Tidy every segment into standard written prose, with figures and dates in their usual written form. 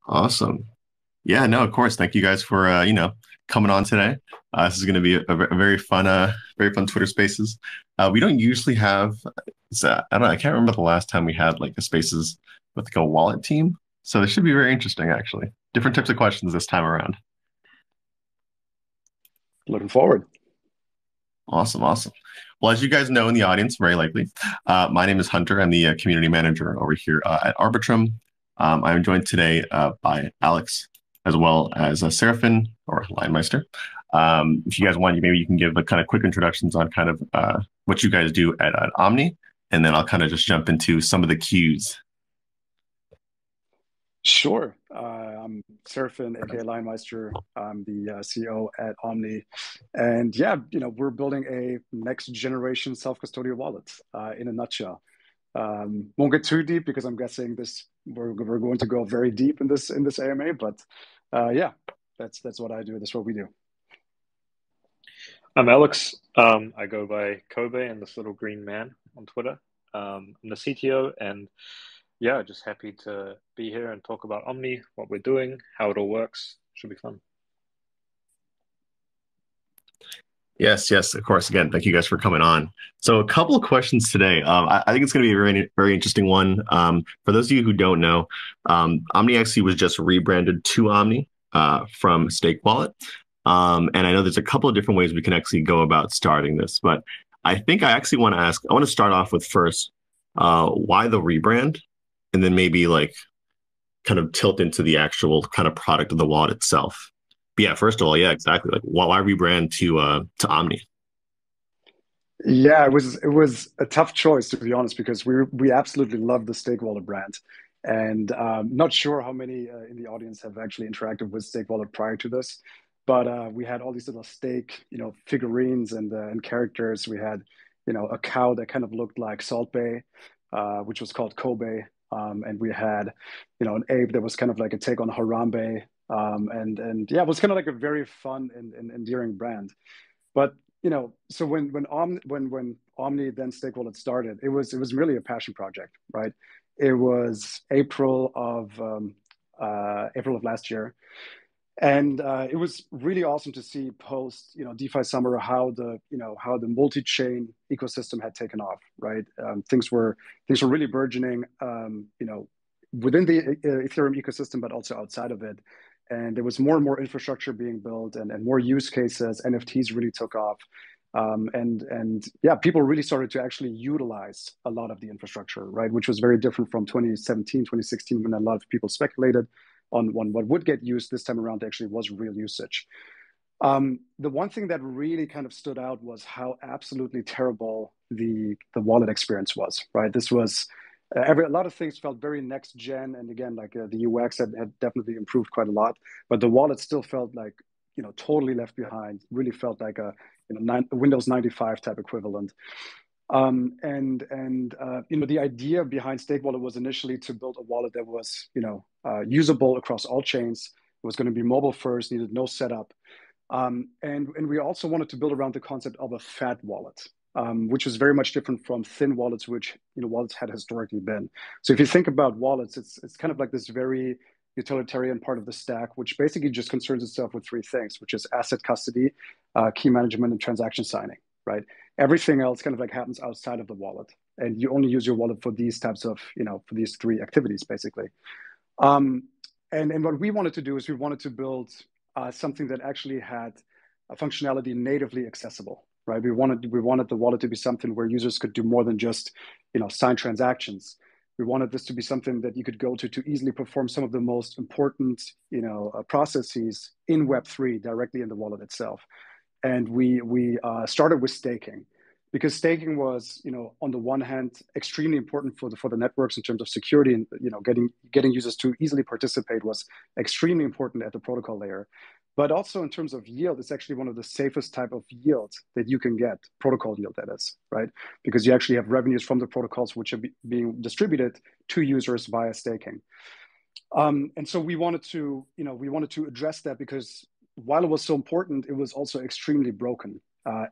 Awesome. Yeah, no, of course. Thank you guys for coming on today. This is going to be a very fun Twitter Spaces. We don't usually have. I don't know. I can't remember the last time we had like a Spaces with like a wallet team. So this should be very interesting, actually. Different types of questions this time around. Looking forward. Awesome, awesome. Well, as you guys know in the audience, very likely, my name is Hunter. I'm the community manager over here at Arbitrum. I'm joined today by Alex, as well as Seraphin or Linemeister. If you guys want, maybe you can give a kind of quick introductions on kind of what you guys do at Omni, and then I'll kind of just jump into some of the cues. Sure. I'm Seraphin, aka Linemeister. I'm the CEO at Omni, and yeah, we're building a next generation self-custodial wallet. In a nutshell, won't get too deep because I'm guessing this we're going to go very deep in this AMA. But yeah, that's what I do. That's what we do. I'm Alex. I go by Kobe and this little green man on Twitter. I'm the CTO, and yeah, just happy to be here and talk about Omni, what we're doing, how it all works. Should be fun. Yes, yes, of course. Again, thank you guys for coming on. So, a couple of questions today. I think it's going to be a very interesting one. For those of you who don't know, Omni actually was just rebranded to Omni from Stake Wallet. And I know there's a couple of different ways we can actually go about starting this, but I think I actually want to ask, I want to start off with first, why the rebrand? And then maybe like kind of tilt into the actual kind of product of the wallet itself. But yeah, first of all, yeah, exactly. Like, why rebrand to Omni? Yeah, it was a tough choice to be honest because we absolutely love the Stake Wallet brand, and not sure how many in the audience have actually interacted with Stake Wallet prior to this, but we had all these little stake, figurines and characters. We had, a cow that kind of looked like Salt Bay, which was called Kobe, and we had, an ape that was kind of like a take on Harambe, and yeah, it was kind of like a very fun and endearing brand. But so when Omni then Stake Wallet started, it was really a passion project, right? It was April of last year, and it was really awesome to see post DeFi summer how the multi-chain ecosystem had taken off, right? Things were really burgeoning, within the Ethereum ecosystem, but also outside of it. And there was more and more infrastructure being built, and more use cases. NFTs really took off, and yeah, people really started to actually utilize a lot of the infrastructure, right? Which was very different from 2017, 2016, when a lot of people speculated on what would get used. This time around actually was real usage. The one thing that really kind of stood out was how absolutely terrible the wallet experience was, right? This was a lot of things felt very next gen, and again, like the UX had definitely improved quite a lot, but the wallet still felt like totally left behind. Really felt like a Windows 95 type equivalent. And the idea behind Stake Wallet was initially to build a wallet that was usable across all chains. It was going to be mobile first, needed no setup, and we also wanted to build around the concept of a fat wallet, which was very much different from thin wallets, which wallets had historically been. So if you think about wallets, it's kind of like this very utilitarian part of the stack, which basically just concerns itself with three things, which is asset custody, key management, and transaction signing, right? Everything else kind of like happens outside of the wallet, and you only use your wallet for these types of, for these three activities, basically. Um, and what we wanted to do is we wanted to build something that actually had a functionality natively accessible, right? We wanted the wallet to be something where users could do more than just sign transactions. We wanted this to be something that you could go to easily perform some of the most important processes in Web3 directly in the wallet itself. And we started with staking, because staking was, on the one hand, extremely important for the networks in terms of security, and getting users to easily participate was extremely important at the protocol layer. But also in terms of yield, it's actually one of the safest type of yield that you can get, protocol yield, that is, right? Because you actually have revenues from the protocols which are being distributed to users via staking. And so we wanted to address that, because while it was so important, it was also extremely broken.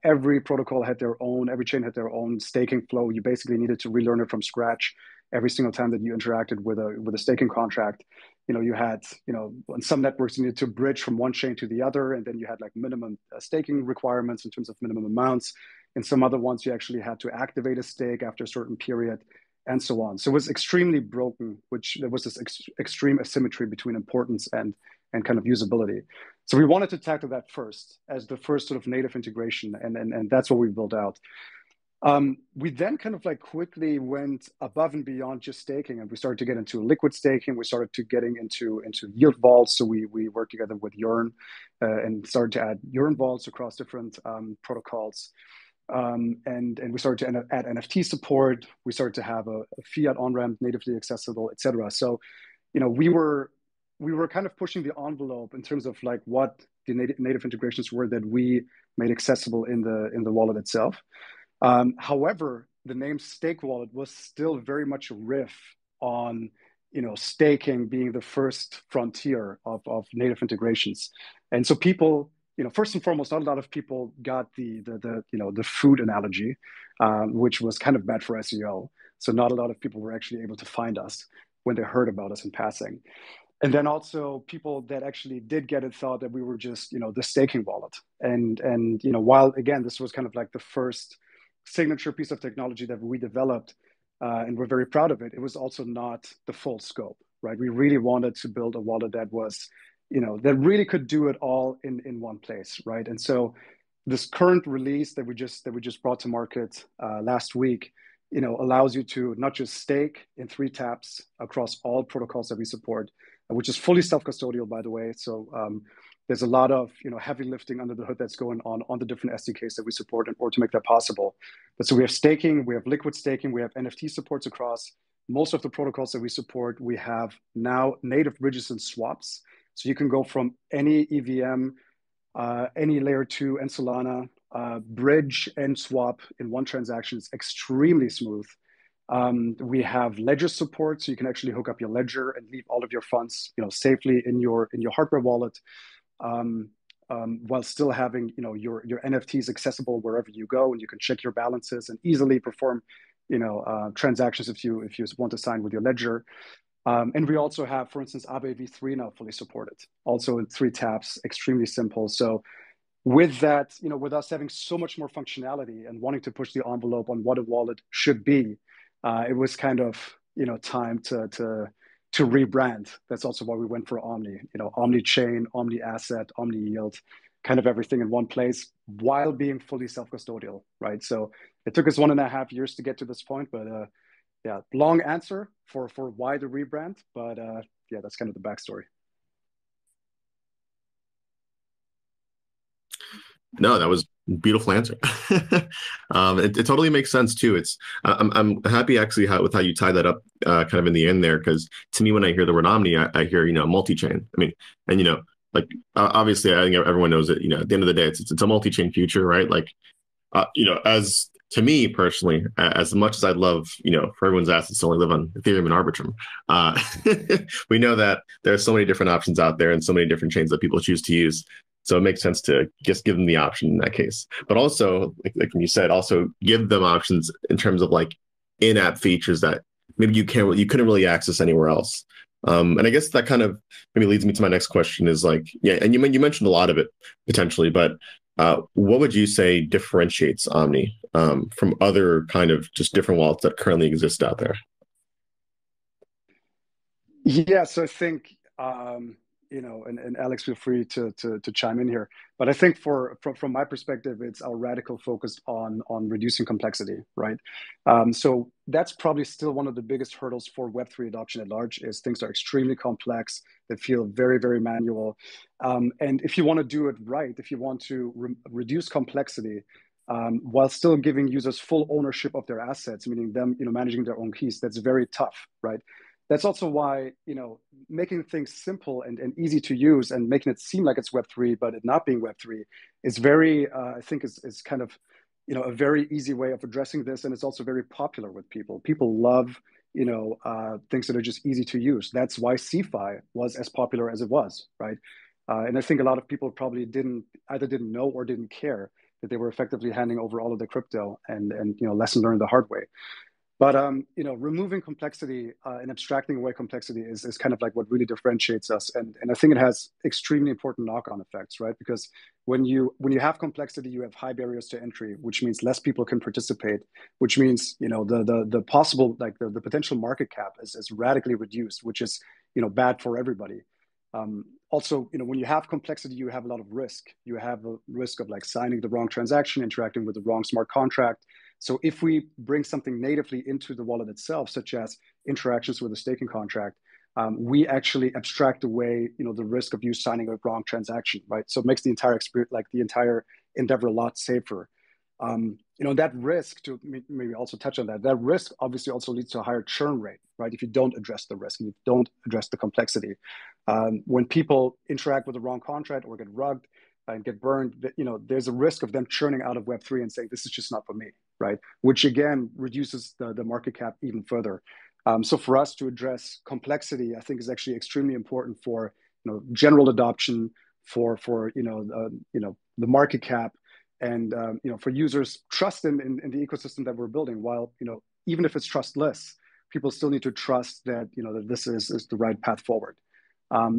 Every protocol had their own, every chain had their own staking flow. You basically needed to relearn it from scratch. every single time that you interacted with a staking contract. You had, on some networks you needed to bridge from one chain to the other, and then you had like minimum staking requirements in terms of minimum amounts. In some other ones, you actually had to activate a stake after a certain period, and so on. So it was extremely broken, which there was this extreme asymmetry between importance and kind of usability. So we wanted to tackle that first as the first sort of native integration, and that's what we built out. We then kind of like quickly went above and beyond just staking, and we started to get into liquid staking. We started to getting into yield vaults. So we worked together with Yearn and started to add Yearn vaults across different protocols. And we started to add NFT support. We started to have a fiat on-ramp natively accessible, et cetera. So, we were kind of pushing the envelope in terms of like what the native integrations were that we made accessible in the wallet itself. However, the name Stake Wallet was still very much a riff on, staking being the first frontier of native integrations. And so people, first and foremost, not a lot of people got the food analogy, which was kind of bad for SEO. So not a lot of people were actually able to find us when they heard about us in passing. And then also people that actually did get it thought that we were just, the staking wallet. And while again, this was kind of like the first signature piece of technology that we developed, and we're very proud of it, it was also not the full scope, right? We really wanted to build a wallet that was, that really could do it all in one place, right? And so this current release that we just brought to market last week, allows you to not just stake in 3 taps across all protocols that we support, which is fully self-custodial, by the way. So there's a lot of heavy lifting under the hood that's going on the different SDKs that we support in order to make that possible. But so we have staking, we have liquid staking, we have NFT supports across most of the protocols that we support. We have now native bridges and swaps. So you can go from any EVM, any layer 2 and Solana, bridge and swap in one transaction. It's extremely smooth. We have ledger support, so you can actually hook up your ledger and leave all of your funds, safely in your hardware wallet, while still having, your NFTs accessible wherever you go, and you can check your balances and easily perform, transactions if you want to sign with your ledger. And we also have, for instance, Aave v3 now fully supported, also in 3 taps, extremely simple. So with that, with us having so much more functionality and wanting to push the envelope on what a wallet should be, it was kind of, time to rebrand. That's also why we went for Omni, Omni chain, Omni asset, Omni yield, kind of everything in one place while being fully self-custodial, right? So it took us 1.5 years to get to this point, but yeah, long answer for why the rebrand, but yeah, that's kind of the backstory. No, that was a beautiful answer. It totally makes sense too. I'm happy actually with how you tie that up kind of in the end there, because to me when I hear the word Omni, I hear multi-chain. I mean, and like obviously I think everyone knows that at the end of the day it's a multi-chain future, right? Like as to me personally, as much as I'd love for everyone's assets to only live on Ethereum and Arbitrum, we know that there are so many different options out there and so many different chains that people choose to use. So it makes sense to just give them the option in that case. But also, like when you said, also give them options in terms of like in-app features that maybe you couldn't really access anywhere else. And I guess that kind of maybe leads me to my next question is like, yeah, and you mentioned a lot of it potentially, but what would you say differentiates Omni from other kind of just different wallets that currently exist out there? Yeah, so I think and Alex, feel free to chime in here. But I think from my perspective, it's our radical focus on reducing complexity, right? So that's probably still one of the biggest hurdles for Web3 adoption at large, is things are extremely complex, that feel very, very manual. And if you want to do it right, if you want to reduce complexity, while still giving users full ownership of their assets, meaning them managing their own keys, that's very tough, right? That's also why, making things simple and easy to use and making it seem like it's Web3, but it not being Web3 is very, I think is kind of, a very easy way of addressing this. And it's also very popular with people. People love, things that are just easy to use. That's why CeFi was as popular as it was, right? And I think a lot of people probably either didn't know or didn't care that they were effectively handing over all of their crypto and lesson learned the hard way. But removing complexity and abstracting away complexity is kind of like what really differentiates us, and I think it has extremely important knock-on effects, right? Because when you have complexity, you have high barriers to entry, which means less people can participate, which means the possible, like the potential market cap is radically reduced, which is bad for everybody. Also, when you have complexity, you have a lot of risk. You have a risk of like signing the wrong transaction, interacting with the wrong smart contract. So if we bring something natively into the wallet itself, such as interactions with a staking contract, we actually abstract away, the risk of you signing a wrong transaction, right? So it makes the entire experience, like the entire endeavor, a lot safer. That risk, to maybe also touch on that risk obviously also leads to a higher churn rate, right? If you don't address the risk and you don't address the complexity. When people interact with the wrong contract or get rugged and get burned, there's a risk of them churning out of Web3 and saying, this is just not for me, right? Which again, reduces the market cap even further. So for us to address complexity, I think is actually extremely important for, general adoption, for the market cap, and for users trust in the ecosystem that we're building. While even if it's trustless, people still need to trust that that this is the right path forward.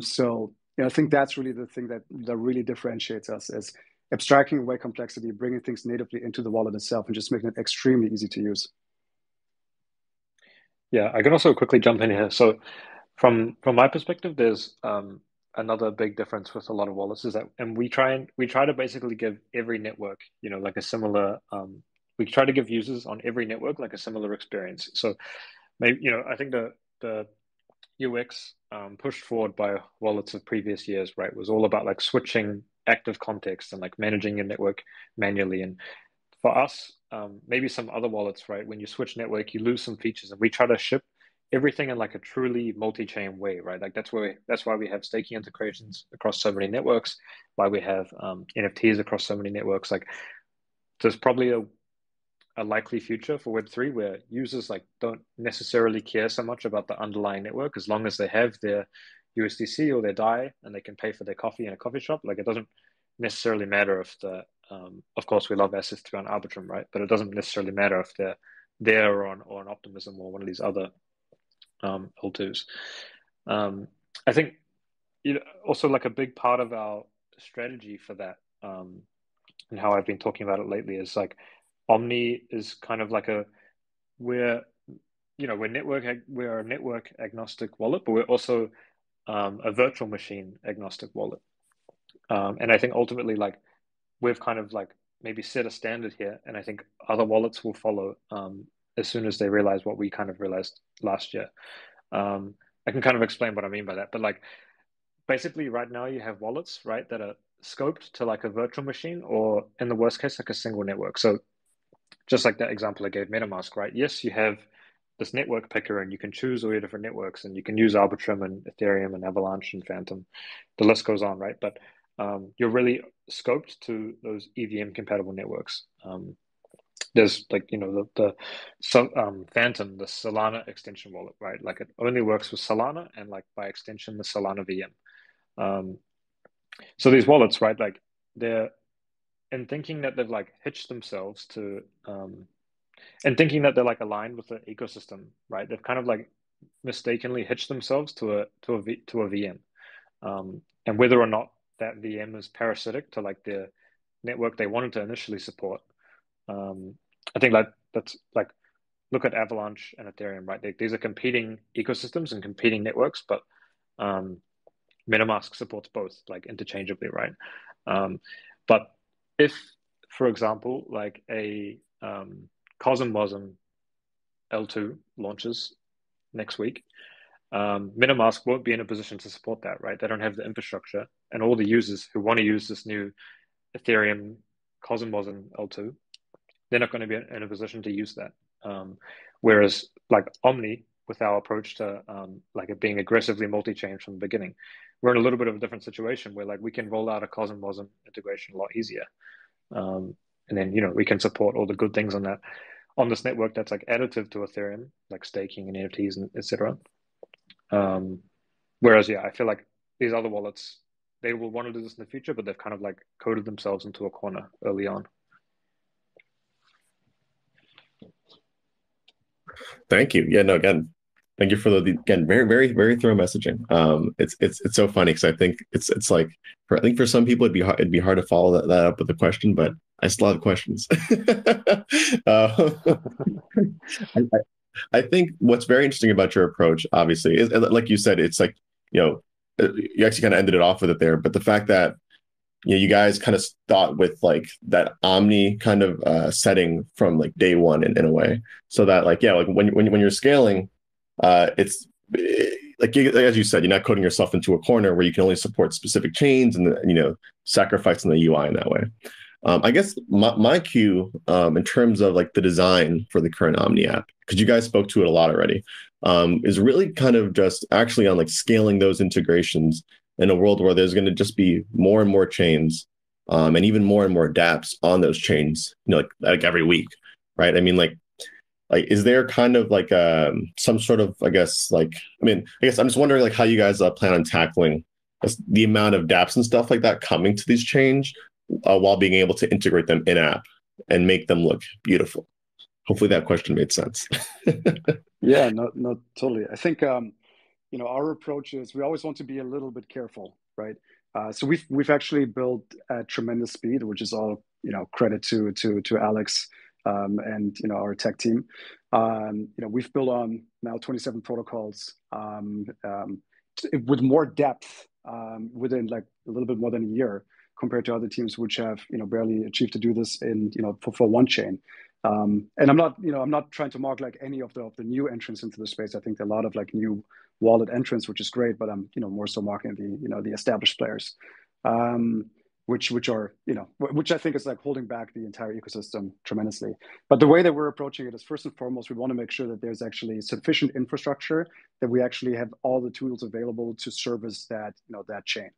So I think that's really the thing that really differentiates us, is abstracting away complexity, bringing things natively into the wallet itself, and just making it extremely easy to use. Yeah, I can also quickly jump in here. So from my perspective, there's another big difference with a lot of wallets is that, and we try to basically give every network, like a similar, we try to give users on every network like a similar experience. So maybe, I think the UX pushed forward by wallets of previous years, right, was all about like switching active context and like managing your network manually. And for us, maybe some other wallets, right, when you switch network, you lose some features, and we try to ship everything in like a truly multi-chain way, right? Like that's why we have staking integrations across so many networks, why we have NFTs across so many networks. Like there's probably a likely future for Web3 where users like don't necessarily care so much about the underlying network, as long as they have their USDC or their DAI and they can pay for their coffee in a coffee shop. Like it doesn't necessarily matter if of course we love SS3 on Arbitrum, right? But it doesn't necessarily matter if they're there or on Optimism or one of these other L2s. I think also like a big part of our strategy for that, and how I've been talking about it lately, is like Omni is kind of like we're a network agnostic wallet, but we're also a virtual machine agnostic wallet. And I think ultimately, like we've kind of like maybe set a standard here, and I think other wallets will follow as soon as they realize what we kind of realized last year. I can kind of explain what I mean by that, but like basically right now you have wallets, right, that are scoped to like a virtual machine, or in the worst case, like a single network. So just like that example I gave MetaMask, right? Yes, you have this network picker and you can choose all your different networks and you can use Arbitrum and Ethereum and Avalanche and Phantom. The list goes on, right? But you're really scoped to those EVM compatible networks. There's like, the Phantom, the Solana extension wallet, right? Like it only works with Solana and like by extension, the Solana VM. So these wallets, right? Like they're, and thinking that they've like hitched themselves to, and thinking that they're like aligned with the ecosystem, right? They've kind of like mistakenly hitched themselves to a VM, and whether or not that VM is parasitic to like the network they wanted to initially support. I think that's like, look at Avalanche and Ethereum, right? These are competing ecosystems and competing networks, but MetaMask supports both like interchangeably, right? But if, for example, like a Cosmosm L2 launches next week, MetaMask won't be in a position to support that, right? They don't have the infrastructure, and all the users who want to use this new Ethereum Cosmosm L2, they're not going to be in a position to use that. Whereas like Omni, with our approach to like it being aggressively multi-chain from the beginning, we're in a little bit of a different situation where like we can roll out a Cosmosm integration a lot easier. And then, we can support all the good things on this network that's like additive to Ethereum, like staking and NFTs and etc. Whereas, yeah, I feel like these other wallets, they will want to do this in the future, but they've kind of like coded themselves into a corner early on. Thank you. Yeah, no, again, thank you for the again very, very, very thorough messaging. It's so funny because I think it's like for I think for some people it'd be hard to follow that up with a question, but I still have questions. uh, I, I think what's very interesting about your approach, obviously, is like you said, it's like you know you actually kind of ended it off with it there, but the fact that you guys kind of thought with like that Omni kind of setting from like day one in a way, so that like yeah, like when you're scaling, it's like as you said, you're not coding yourself into a corner where you can only support specific chains and sacrificing the UI in that way. I guess my cue in terms of like the design for the current Omni app, because you guys spoke to it a lot already, is really kind of just actually on like scaling those integrations in a world where there's going to just be more and more chains, and even more dApps on those chains, like every week, right? I mean, like is there kind of like some sort of I guess like I guess I'm just wondering like how you guys plan on tackling the amount of dApps and stuff like that coming to these chains while being able to integrate them in app and make them look beautiful. Hopefully that question made sense. Yeah, no, totally. I think our approach is we always want to be a little bit careful, right? So we've actually built at tremendous speed, which is all credit to Alex and our tech team. We've built on now 27 protocols with more depth within like a little bit more than a year compared to other teams which have barely achieved to do this in for one chain. And I'm not trying to mark like any of the new entrants into the space. I think there are a lot of like new wallet entrants, which is great, but I'm more so marking the established players, which are which I think is like holding back the entire ecosystem tremendously. But the way that we're approaching it is first and foremost we want to make sure that there's actually sufficient infrastructure, that we actually have all the tools available to service that that chain.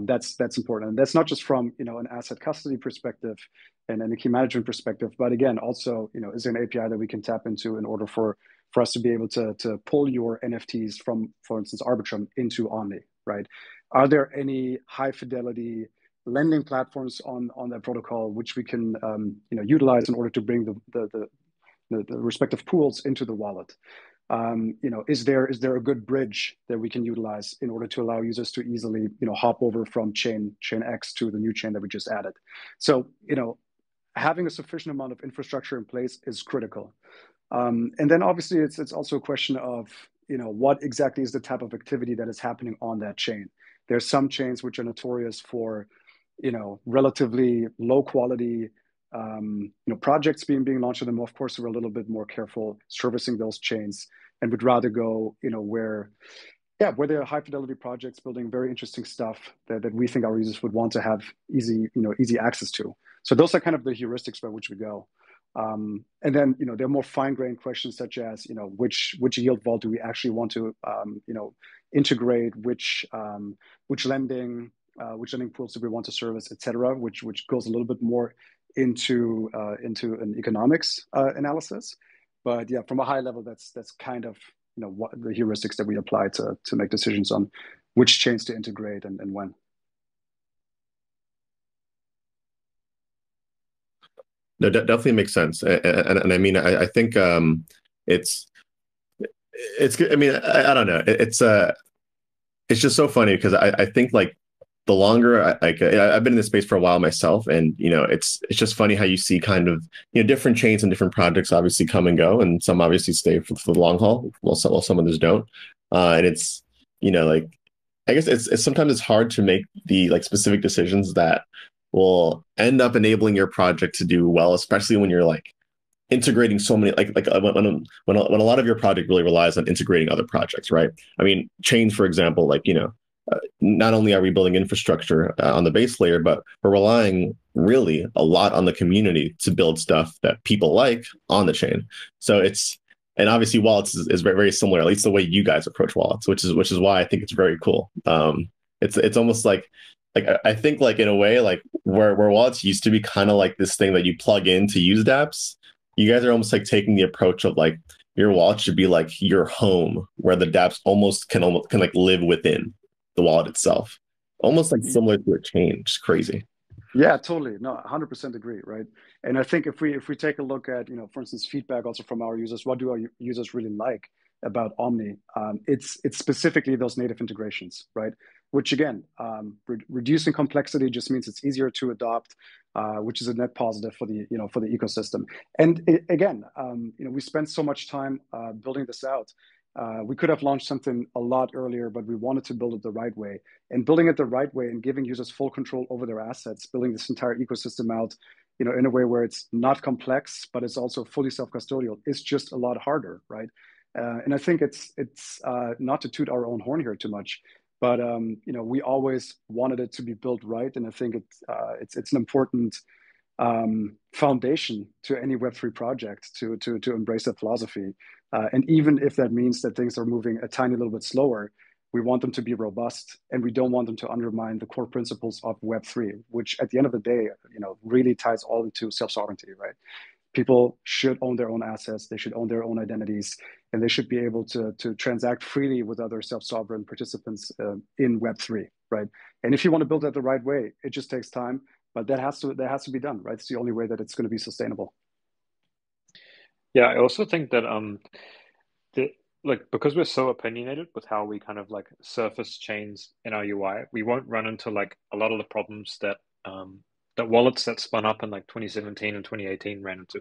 That's important, and that's not just from an asset custody perspective and a key management perspective, but again also is there an API that we can tap into in order for us to be able to pull your NFTs from, for instance, Arbitrum into Omni, right? Are there any high fidelity lending platforms on that protocol which we can utilize in order to bring the respective pools into the wallet? Is there a good bridge that we can utilize in order to allow users to easily hop over from chain X to the new chain that we just added? So having a sufficient amount of infrastructure in place is critical. And then obviously it's also a question of what exactly is the type of activity that is happening on that chain. There's some chains which are notorious for relatively low quality projects being launched in them. Of course, we're a little bit more careful servicing those chains and would rather go where there are high fidelity projects building very interesting stuff that we think our users would want to have easy access to. So those are kind of the heuristics by which we go. And then there are more fine-grained questions such as which yield vault do we actually want to integrate, which lending pools do we want to service, etc., which goes a little bit more into an economics analysis. But yeah, from a high level, that's kind of what the heuristics that we apply to make decisions on which chains to integrate and when. No, definitely makes sense, and I mean, I think it's good. I mean, I don't know. It's just so funny because I think like the longer I've been in this space for a while myself, and it's just funny how you see kind of different chains and different projects obviously come and go, and some obviously stay for the long haul, while some others don't. And it's like I guess it's sometimes it's hard to make the like specific decisions that will end up enabling your project to do well, especially when you're like integrating so many when a lot of your project really relies on integrating other projects, right? I mean, chains, for example, like not only are we building infrastructure on the base layer, but we're relying really a lot on the community to build stuff that people like on the chain. So and obviously wallets is very, very similar, at least the way you guys approach wallets, which is why I think it's very cool. It's almost like I think like in a way like where wallets used to be kind of like this thing that you plug in to use dApps, you guys are almost like taking the approach of like your wallet should be like your home, where the dApps almost can like live within the wallet itself, almost like similar to a chain. Just crazy. Yeah, totally. No, 100% agree, right? And I think if we take a look at, for instance, feedback also from our users, what do our users really like about Omni? It's specifically those native integrations, right? Which again, reducing complexity just means it's easier to adopt, which is a net positive for the ecosystem. And again, we spent so much time building this out. We could have launched something a lot earlier, but we wanted to build it the right way. And building it the right way and giving users full control over their assets, building this entire ecosystem out, in a way where it's not complex, but it's also fully self-custodial, is just a lot harder, right? And I think it's not to toot our own horn here too much, but we always wanted it to be built right, and I think it's an important foundation to any Web3 project to embrace that philosophy. And even if that means that things are moving a tiny little bit slower, we want them to be robust, and we don't want them to undermine the core principles of Web3, which at the end of the day, really ties all into self-sovereignty, right? People should own their own assets, they should own their own identities, and they should be able to transact freely with other self-sovereign participants in Web3, right? And if you want to build that the right way, it just takes time, but that has to be done, right? It's the only way that it's going to be sustainable. Yeah, I also think that because we're so opinionated with how we kind of like surface chains in our UI, we won't run into like a lot of the problems that that wallets that spun up in like 2017 and 2018 ran into.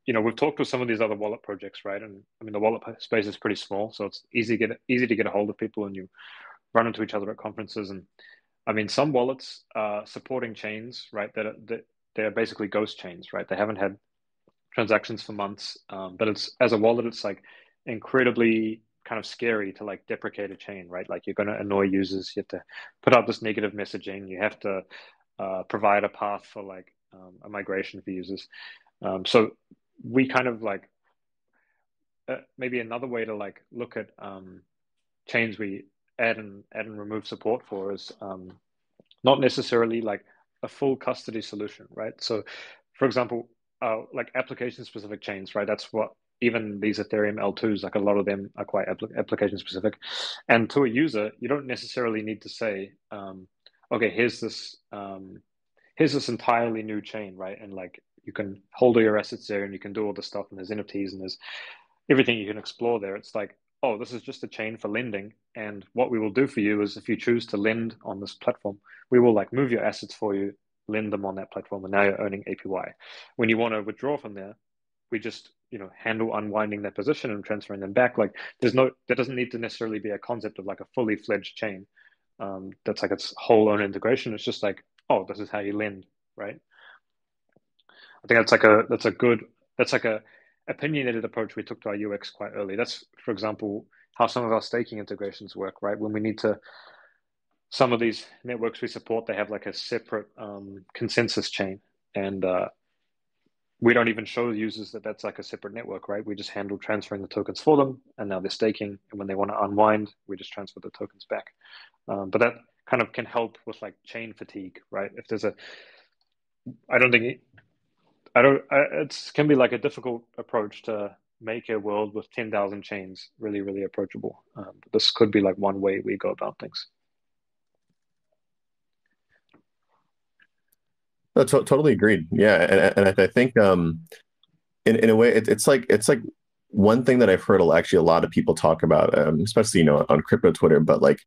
We've talked with some of these other wallet projects, right? And I mean, the wallet space is pretty small, so it's easy to get a hold of people, and you run into each other at conferences. And I mean, some wallets supporting chains, right? That they're basically ghost chains, right? They haven't had transactions for months, but it's as a wallet, it's like incredibly kind of scary to like deprecate a chain, right? Like you're going to annoy users. You have to put out this negative messaging. You have to provide a path for like a migration for users. So we kind of like maybe another way to like look at chains we add and remove support for is not necessarily like a full custody solution, right? So, for example, like application specific chains, right? That's what even these Ethereum L2s, like a lot of them are quite application specific. And to a user, you don't necessarily need to say, okay, here's this entirely new chain, right? And like you can hold all your assets there, and you can do all this stuff, and there's NFTs, and there's everything you can explore there. It's like, oh, this is just a chain for lending. And what we will do for you is if you choose to lend on this platform, we will like move your assets for you, lend them on that platform, and now you're earning APY. When you want to withdraw from there, we just, handle unwinding that position and transferring them back. Like there doesn't need to necessarily be a concept of like a fully fledged chain. That's like its whole own integration. It's just like, oh, this is how you lend, right? I think that's like a opinionated approach we took to our UX quite early. That's, for example, how some of our staking integrations work, right? When we need to, some of these networks we support, they have like a separate consensus chain, and we don't even show users that that's like a separate network, right? We just handle transferring the tokens for them, and now they're staking, and when they want to unwind, we just transfer the tokens back. But that kind of can help with like chain fatigue, right? If there's I don't think it can be like a difficult approach to make a world with 10,000 chains really, really approachable. But this could be like one way we go about things. No, totally agreed. Yeah, and I think in a way it's like one thing that I've heard actually a lot of people talk about, especially on crypto Twitter, but like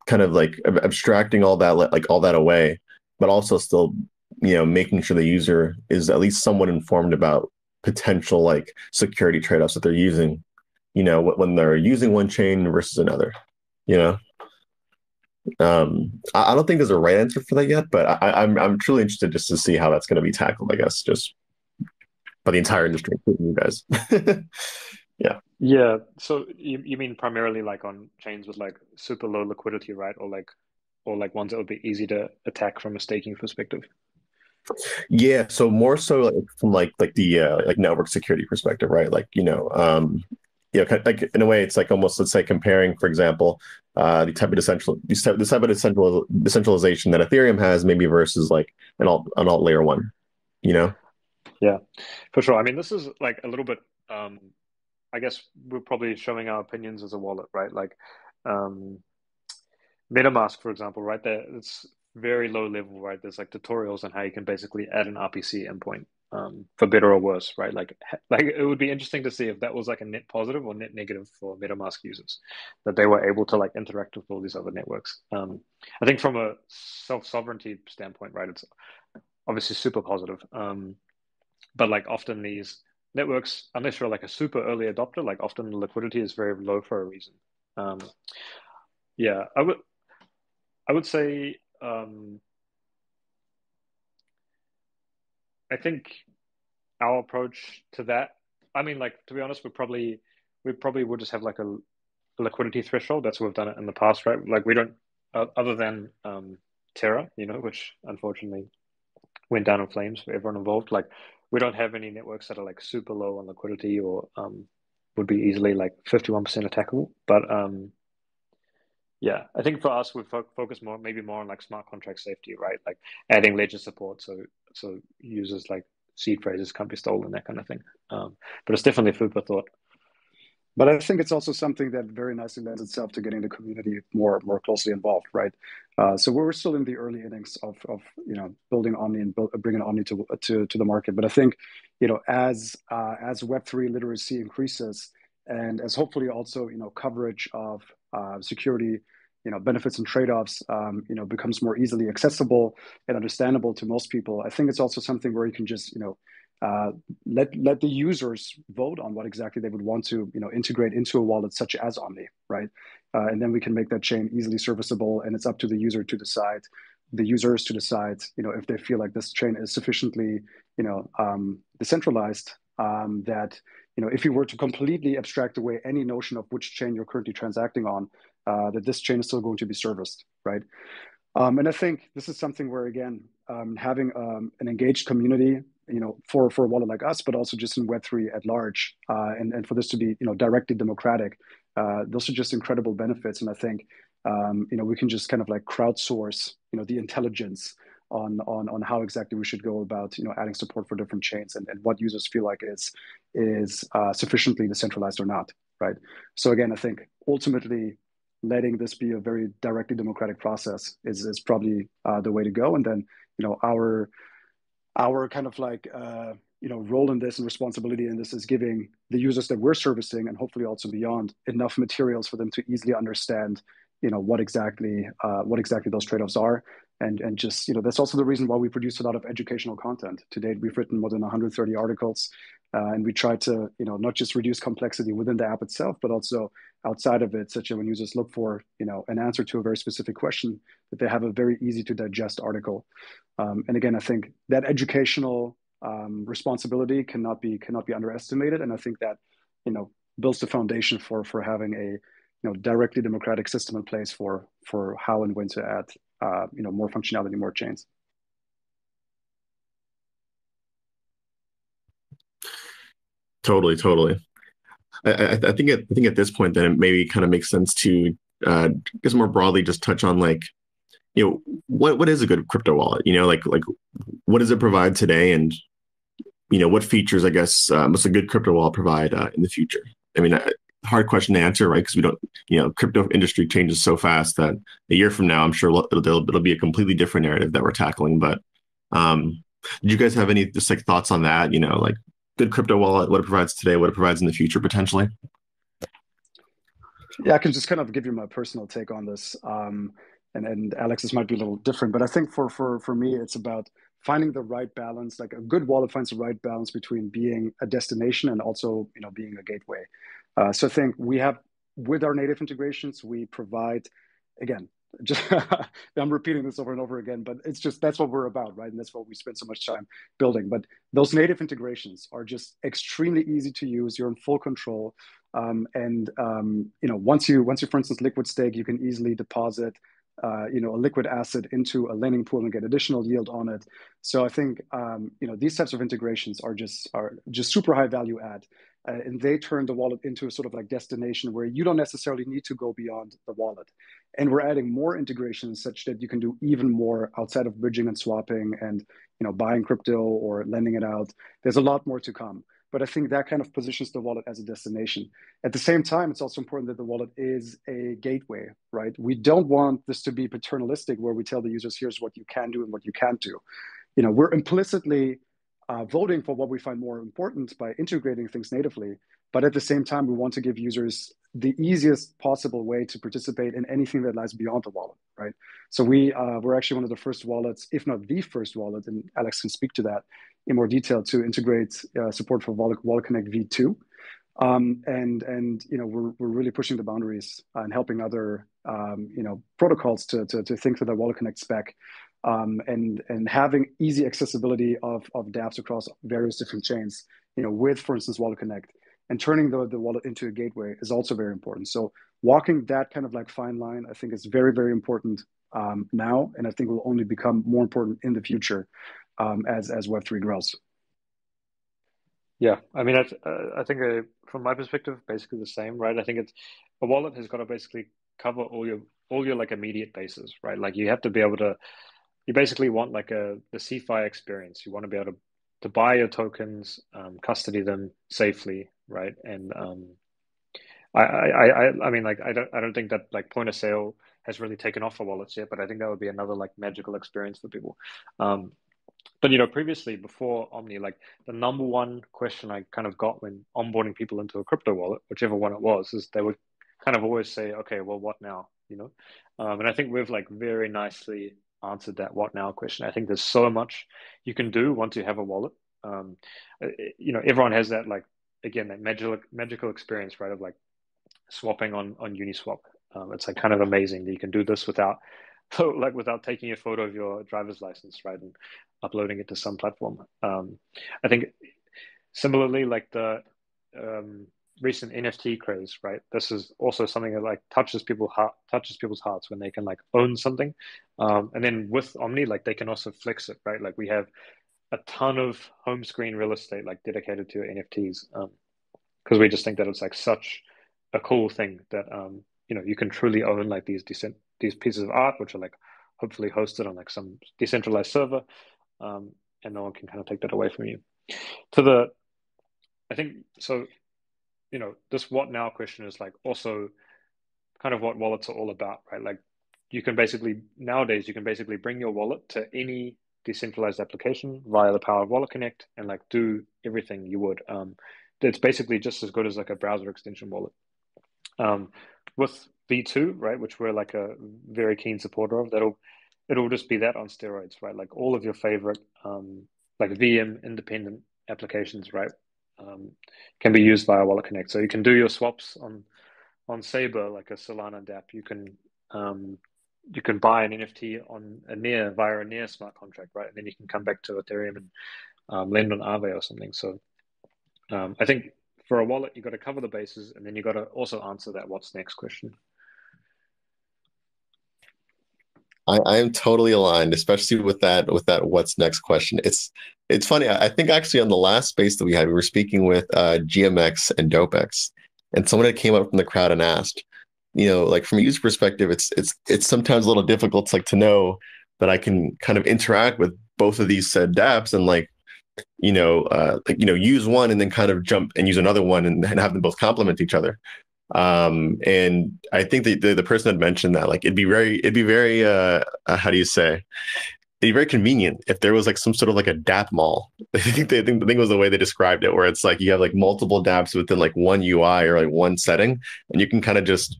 kind of like abstracting all that like all that away, but also still making sure the user is at least somewhat informed about potential like security trade-offs that they're using, when they're using one chain versus another. You know, I don't think there's a right answer for that yet, but I'm truly interested just to see how that's going to be tackled. I guess just by the entire industry, including you guys. Yeah. Yeah. So you mean primarily like on chains with like super low liquidity, right? Or like ones that would be easy to attack from a staking perspective? Yeah, so more so like from like the like network security perspective, right? Like like in a way, it's like almost, let's say, comparing, for example, the type of decentralization that Ethereum has, maybe versus like an alt layer one, you know? Yeah, for sure. I mean, this is like a little bit, I guess we're probably showing our opinions as a wallet, right? Like, um, MetaMask, for example, right there, it's very low level, right? There's like tutorials on how you can basically add an RPC endpoint, for better or worse, right? Like it would be interesting to see if that was like a net positive or net negative for MetaMask users, that they were able to like interact with all these other networks. I think from a self-sovereignty standpoint, right, it's obviously super positive. But like often these networks, unless you're like a super early adopter, like often the liquidity is very low for a reason. Um, yeah, I would say, I think our approach to that, I mean, like to be honest, we probably would just have like a liquidity threshold. That's what we've done it in the past, right? Like we don't, other than Terra, which unfortunately went down in flames for everyone involved. Like we don't have any networks that are like super low on liquidity or would be easily like 51% attackable. But yeah, I think for us, we focus maybe more on like smart contract safety, right? Like adding ledger support, so users like seed phrases can't be stolen, that kind of thing. But it's definitely food for thought. But I think it's also something that very nicely lends itself to getting the community more closely involved, right? So we're still in the early innings of building Omni and bringing Omni to the market. But I think as Web3 literacy increases, and as hopefully also coverage of security benefits and trade-offs becomes more easily accessible and understandable to most people, I think it's also something where you can just uh, let the users vote on what exactly they would want to integrate into a wallet such as Omni, right? And then we can make that chain easily serviceable, and it's up to the user to decide, the users to decide, if they feel like this chain is sufficiently decentralized, that if you were to completely abstract away any notion of which chain you're currently transacting on, that this chain is still going to be serviced, right? And I think this is something where, again, having an engaged community, for a wallet like us, but also just in Web3 at large, and for this to be, directly democratic, those are just incredible benefits. And I think, we can just kind of like crowdsource, the intelligence on how exactly we should go about, adding support for different chains and what users feel like is sufficiently decentralized or not, right? So again, I think ultimately letting this be a very directly democratic process is probably the way to go. And then our kind of like role in this and responsibility in this is giving the users that we're servicing and hopefully also beyond enough materials for them to easily understand what exactly those trade-offs are. And just that's also the reason why we produce a lot of educational content. To date, we've written more than 130 articles, and we try to not just reduce complexity within the app itself, but also outside of it, such that when users look for an answer to a very specific question, that they have a very easy to digest article. And again, I think that educational responsibility cannot be underestimated, and I think that builds the foundation for having a directly democratic system in place for how and when to add more functionality, more chains. Totally, totally. I think at this point, then it maybe kind of makes sense to just more broadly just touch on like what is a good crypto wallet? Like what does it provide today, and what features I guess must a good crypto wallet provide in the future? I mean, hard question to answer, right? Because we don't, crypto industry changes so fast that a year from now, I'm sure it'll be a completely different narrative that we're tackling. But did you guys have any just like thoughts on that? Like good crypto wallet, what it provides today, what it provides in the future potentially? Yeah, I can just kind of give you my personal take on this. And Alex's might be a little different, but I think for me, it's about finding the right balance. Like a good wallet finds the right balance between being a destination and also, being a gateway. So I think we have, with our native integrations, we provide, again, just I'm repeating this over and over again, but it's just that's what we're about, right? And that's what we spend so much time building. But those native integrations are just extremely easy to use. You're in full control. And once you, for instance, liquid stake, you can easily deposit a liquid asset into a lending pool and get additional yield on it. So I think these types of integrations are just super high value add, and they turn the wallet into a sort of like destination where you don't necessarily need to go beyond the wallet. And we're adding more integrations such that you can do even more outside of bridging and swapping and buying crypto or lending it out. There's a lot more to come. but I think that kind of positions the wallet as a destination. At the same time, it's also important that the wallet is a gateway, right? We don't want this to be paternalistic where we tell the users, here's what you can do and what you can't do. We're implicitly voting for what we find more important by integrating things natively. But at the same time, we want to give users the easiest possible way to participate in anything that lies beyond the wallet, right? So we're actually one of the first wallets, if not the first wallet, and Alex can speak to that in more detail, to integrate support for Wallet Connect v2. And we're really pushing the boundaries and helping other protocols to think through the Wallet Connect spec, and having easy accessibility of dApps across various different chains, with, for instance, Wallet Connect, and turning the wallet into a gateway is also very important. So walking that kind of like fine line, I think is very, very important now, and I think will only become more important in the future as Web3 grows. Yeah, I mean, I think from my perspective, basically the same, right? I think it's a wallet has got to basically cover all your like immediate bases, right? Like you have to be able to, you basically want like the CeFi experience. You want to be able to buy your tokens, custody them safely, right? And I mean, like I don't think that like point of sale has really taken off for wallets yet, but I think that would be another like magical experience for people. But previously, before Omni, like the number one question I kind of got when onboarding people into a crypto wallet, whichever one it was, is they would kind of always say, okay, well, what now? And I think we've like very nicely answered that what now question. I think there's so much you can do once you have a wallet. Everyone has that, like, again, that magical experience, right, of like swapping on Uniswap. It's like kind of amazing that you can do this without taking a photo of your driver's license, right, and uploading it to some platform. I think similarly, like the recent NFT craze, right? This is also something that like touches people's hearts when they can like own something, and then with Omni, like they can also flex it, right? Like we have a ton of home screen real estate like dedicated to NFTs, because we just think that it's like such a cool thing that you can truly own like these pieces of art, which are like hopefully hosted on like some decentralized server, and no one can kind of take that away from you. I think so. This what now question is like also kind of what wallets are all about, right? Like nowadays you can basically bring your wallet to any decentralized application via the power of Wallet Connect and like do everything you would. It's basically just as good as like a browser extension wallet. With V2, right, which we're like a very keen supporter of, it'll just be that on steroids, right? Like all of your favorite like VM independent applications, right, can be used via Wallet Connect. So you can do your swaps on Saber, like a Solana dApp. You can buy an NFT on a Near via a Near smart contract, right? And then you can come back to Ethereum and lend on Aave or something. So I think for a wallet, you've got to cover the bases, and then you've got to also answer that what's next question. I am totally aligned, especially with that what's next question. It's funny. I think actually on the last space that we had, we were speaking with GMX and DopeX, and someone had came up from the crowd and asked, like from a user perspective, it's sometimes a little difficult to know that I can kind of interact with both of these said dApps and use one and then kind of jump and use another one and have them both complement each other. And I think the person had mentioned that like it'd be very how do you say, it'd be very convenient if there was like some sort of like a dApp mall. I think it was the way they described it, where it's like you have like multiple dApps within like one UI or like one setting, and you can kind of just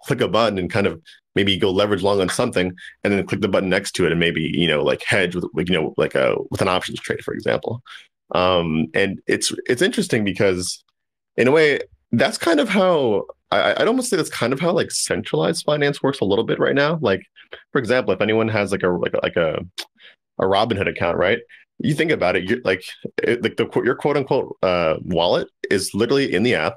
click a button and kind of maybe go leverage long on something, and then click the button next to it and maybe like hedge with with an options trade, for example. And it's interesting because in a way, that's kind of how I'd almost say that's kind of how like centralized finance works a little bit right now. Like, for example, if anyone has like a Robinhood account, right? You think about it, your quote unquote wallet is literally in the app,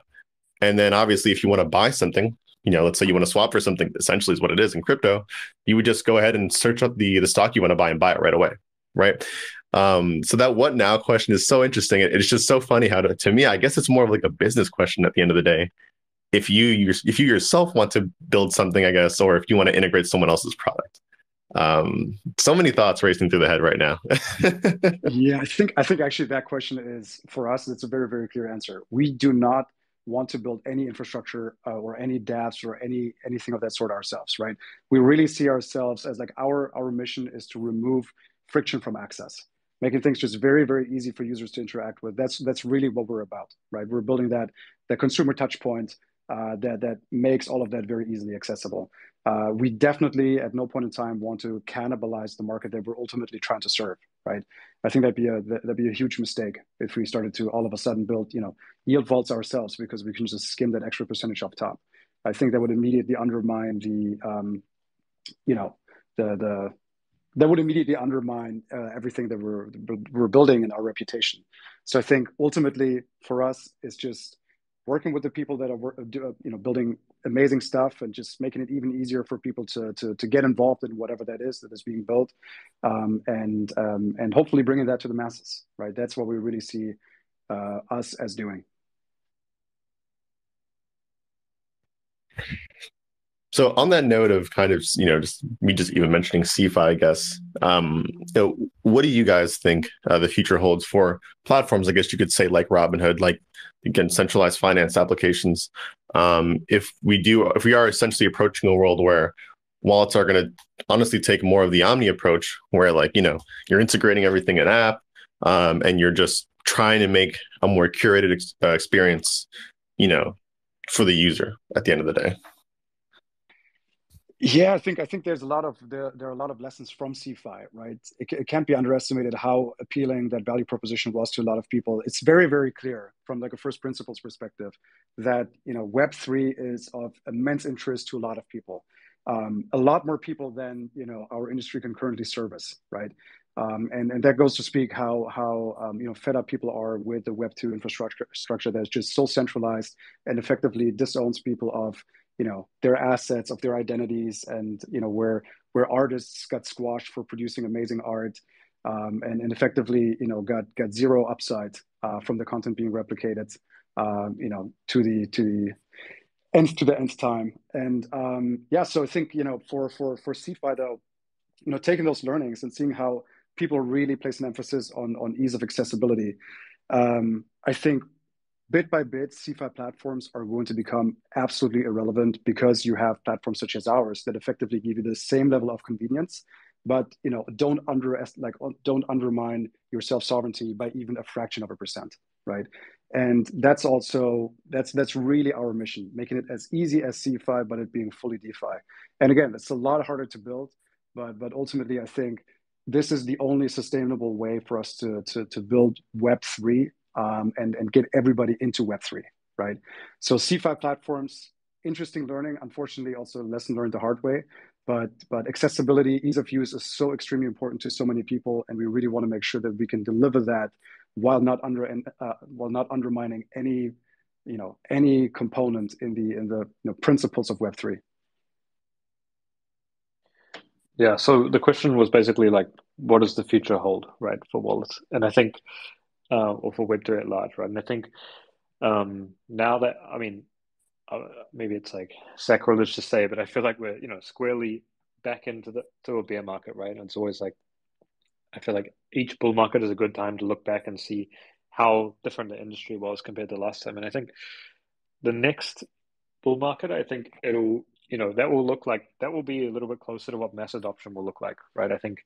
and then obviously if you want to buy something, let's say you want to swap for something, essentially is what it is in crypto, you would just go ahead and search up the stock you want to buy and buy it right away, right? So that what now question is so interesting. It's just so funny how to me, I guess it's more of like a business question at the end of the day. If you yourself want to build something, I guess, or if you want to integrate someone else's product. So many thoughts racing through the head right now. Yeah, I think actually that question is for us, it's a very, very clear answer. We do not want to build any infrastructure or any dApps or anything of that sort ourselves, right? We really see ourselves as like our mission is to remove friction from access, making things just very, very easy for users to interact with. That's really what we're about, right? We're building that consumer touch point that makes all of that very easily accessible. We definitely at no point in time want to cannibalize the market that we're ultimately trying to serve, right? I think that'd be a huge mistake if we started to all of a sudden build, yield vaults ourselves because we can just skim that extra percentage off top. I think that would immediately undermine you know, the that would immediately undermine everything that we're building and our reputation. So I think ultimately for us, it's just working with the people that are building amazing stuff and just making it even easier for people to get involved in whatever that is being built, and hopefully bringing that to the masses. Right, that's what we really see us as doing. So on that note of kind of, just even mentioning CeFi, I guess, what do you guys think the future holds for platforms? I guess you could say like Robinhood, like again, centralized finance applications. If we are essentially approaching a world where wallets are going to honestly take more of the Omni approach, where you're integrating everything in app, and you're just trying to make a more curated experience, for the user at the end of the day. Yeah, I think there are a lot of lessons from CeFi, right? It can't be underestimated how appealing that value proposition was to a lot of people. It's very, very clear from like a first principles perspective that Web3 is of immense interest to a lot of people, a lot more people than our industry can currently service, right? And that goes to speak how fed up people are with the Web2 infrastructure that's just so centralized and effectively disowns people of their assets, of their identities, and where artists got squashed for producing amazing art, and effectively got zero upside from the content being replicated, to the nth time. And yeah, so I think for CeFi though, taking those learnings and seeing how people really place an emphasis on ease of accessibility, I think bit by bit, CeFi platforms are going to become absolutely irrelevant because you have platforms such as ours that effectively give you the same level of convenience, but don't undermine your self sovereignty by even a fraction of a percent, right? And that's really our mission, making it as easy as CeFi, but it being fully DeFi. And again, it's a lot harder to build, but ultimately, I think this is the only sustainable way for us to build Web3, and get everybody into Web3, right? So CeFi platforms, interesting learning. Unfortunately, also lesson learned the hard way. But accessibility, ease of use is so extremely important to so many people, and we really want to make sure that we can deliver that while not undermining any component in the principles of Web3. Yeah, so the question was basically like, what does the future hold, right, for wallets? And I think, or for Web3 at large, right? And I think now that, I mean, maybe it's like sacrilege to say, but I feel like we're, squarely back into to a bear market, right? And it's always like, I feel like each bull market is a good time to look back and see how different the industry was compared to last time. And I think the next bull market, I think that will be a little bit closer to what mass adoption will look like, right? I think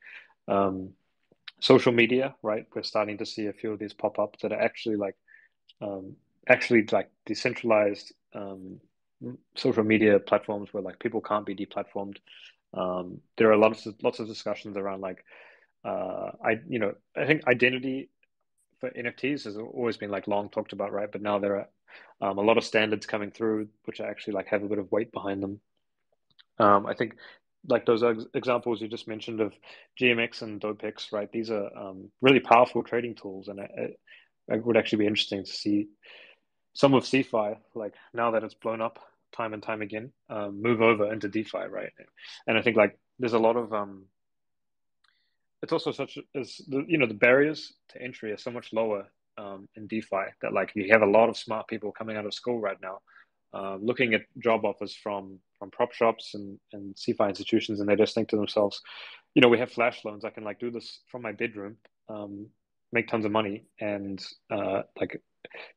social media, right? We're starting to see a few of these pop up that are actually like decentralized social media platforms where like people can't be deplatformed. There are lots of discussions around like I think identity for NFTs has always been like long talked about, right? But now there are a lot of standards coming through which actually like have a bit of weight behind them. I think like those examples you just mentioned of GMX and DopeX, right? These are really powerful trading tools, and it would actually be interesting to see some of CeFi, like now that it's blown up time and time again, move over into DeFi, right? And I think like there's a lot of it's also such as the barriers to entry are so much lower in DeFi that like you have a lot of smart people coming out of school right now, looking at job offers from prop shops and CeFi institutions, and they just think to themselves, we have flash loans. I can like do this from my bedroom, make tons of money, and like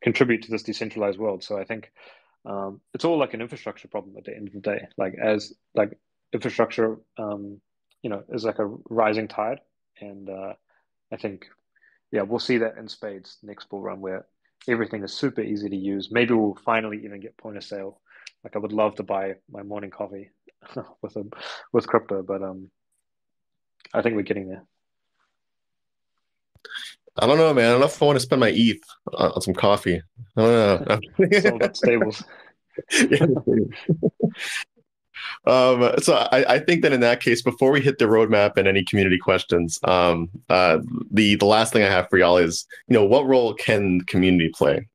contribute to this decentralized world. So I think it's all like an infrastructure problem at the end of the day. Like as like infrastructure, is like a rising tide, and I think we'll see that in spades next bull run where everything is super easy to use. Maybe we'll finally even get point of sale. Like I would love to buy my morning coffee with crypto, but I think we're getting there. I don't know, man. I don't know if I want to spend my ETH on some coffee. I don't It's all know. about stables. Yeah. So I think that in that case, before we hit the roadmap and any community questions, the last thing I have for y'all is, what role can community play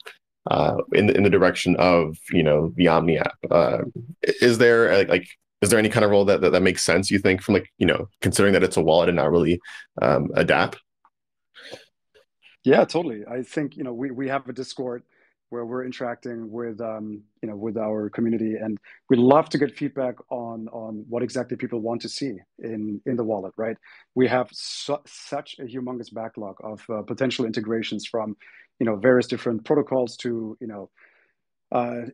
in the direction of, the Omni app? Is there is there any kind of role that makes sense, you think, from considering that it's a wallet and not really a dApp? Yeah, totally. I think, we have a Discord where we're interacting with with our community, and we'd love to get feedback on what exactly people want to see in the wallet, right? We have such a humongous backlog of potential integrations from various different protocols to